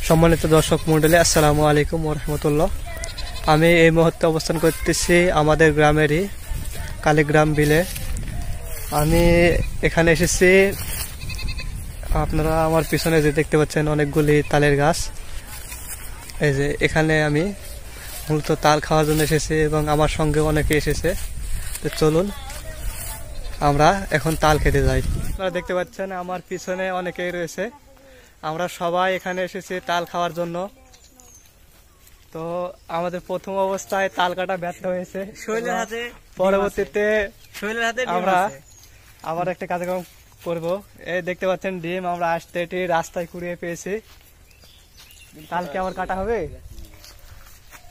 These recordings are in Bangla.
সম্মানিত দর্শক মণ্ডলী, আসসালামু আলাইকুম ওয়া রাহমাতুল্লাহ। আমি এই মুহূর্তে অবস্থান করতেছি আমাদের গ্রামেরই কালীগ্রাম বিলে। আমি এখানে এসেছি, আপনারা আমার পিছনে যে দেখতে পাচ্ছেন অনেকগুলি তালের গাছ। এই যে এখানে আমি মূলত তাল খাওয়ার জন্য এসেছি এবং আমার সঙ্গে অনেকে এসেছে। তো চলুন আমরা এখন তাল খেতে যাই। আপনারা দেখতে পাচ্ছেন আমার পিছনে অনেকেই রয়েছে। আমরা সবাই এখানে এসেছি তাল খাওয়ার জন্য। তো আমাদের প্রথম অবস্থায় তাল কাটা ব্যর্থ হয়েছে, পরবর্তীতে আমরা আবার একটা কার্যক্রম করব। এই দেখতে পাচ্ছেন ডিম আমরা আসতে এটি রাস্তায় কুড়িয়ে পেয়েছি। কালকে আবার কাটা হবে,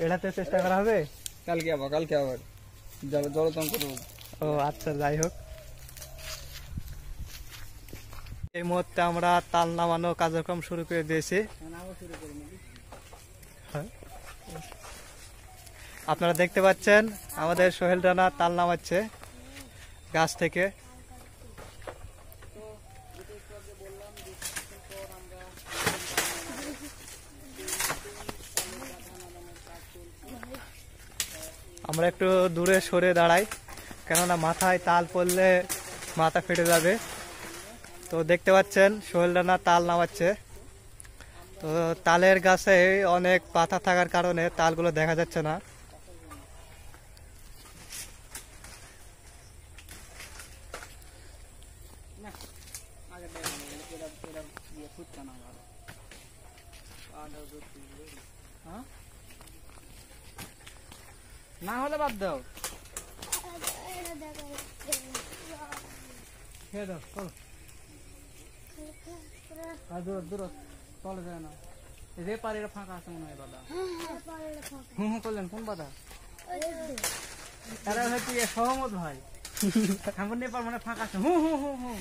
এটাতে চেষ্টা করা হবে। কালকে আবার জলতম করবো। ও আচ্ছা, যাই হোক, এই মুহূর্তে আমরা তাল নামানো কার্যক্রম শুরু করে দিয়েছি। আপনারা দেখতে পাচ্ছেন আমাদের সোহেল রানা তাল নামাচ্ছে গাছ থেকে। আমরা একটু দূরে সরে দাঁড়াই, কেননা মাথায় তাল পড়লে মাথা ফেটে যাবে। তো দেখতে পাচ্ছেন সোহেল রানা তাল নামাচ্ছে। তো তালের গাছে অনেক পাতা থাকার কারণে তালগুলো দেখা যাচ্ছে না। না হলে বাদ দাও, খেয়ে দাও। চলে যায় না, যে পারে ফাঁকা আছে মনে হয় বাদা। হুম হুম করলেন কোন বাদা? তারা হয়তো সহমত ভাই ঠাকুর নেপাল মানে ফাঁকা আছে। হুম হুম হুম হুম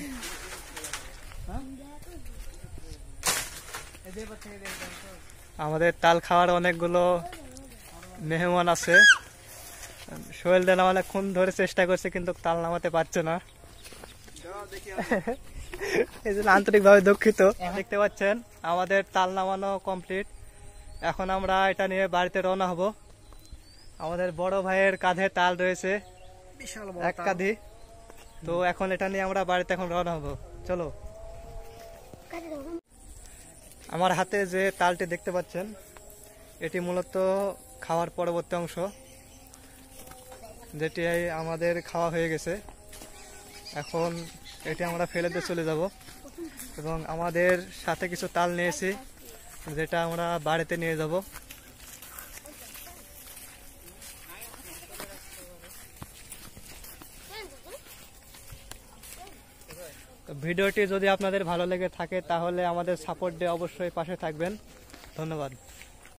আমাদের তাল খাওয়ার অনেকগুলো মেহমান আছে। সোহেল দানা অনেকক্ষণ ধরে চেষ্টা করছে কিন্তু তাল নামাতে পারছে না, এই জন্য আন্তরিকভাবে দুঃখিত। দেখতে পাচ্ছেন আমাদের তাল নামানো কমপ্লিট। এখন আমরা এটা নিয়ে বাড়িতে রওনা হব। আমাদের বড় ভাইয়ের কাঁধে তাল রয়েছে, এক কাঁধি। তো এখন এটা নিয়ে আমরা বাড়িতে এখন রওনা হব। চলো। আমার হাতে যে তালটি দেখতে পাচ্ছেন এটি মূলত খাওয়ার পরবর্তী অংশ, যেটি আমাদের খাওয়া হয়ে গেছে। এখন এটি আমরা ফেলে দিয়ে চলে যাব এবং আমাদের সাথে কিছু তাল নিয়েছি যেটা আমরা বাড়িতে নিয়ে যাব। ভিডিওটি যদি আপনাদের ভালো লেগে থাকে তাহলে আমাদের সাপোর্ট দিয়ে অবশ্যই পাশে থাকবেন। ধন্যবাদ।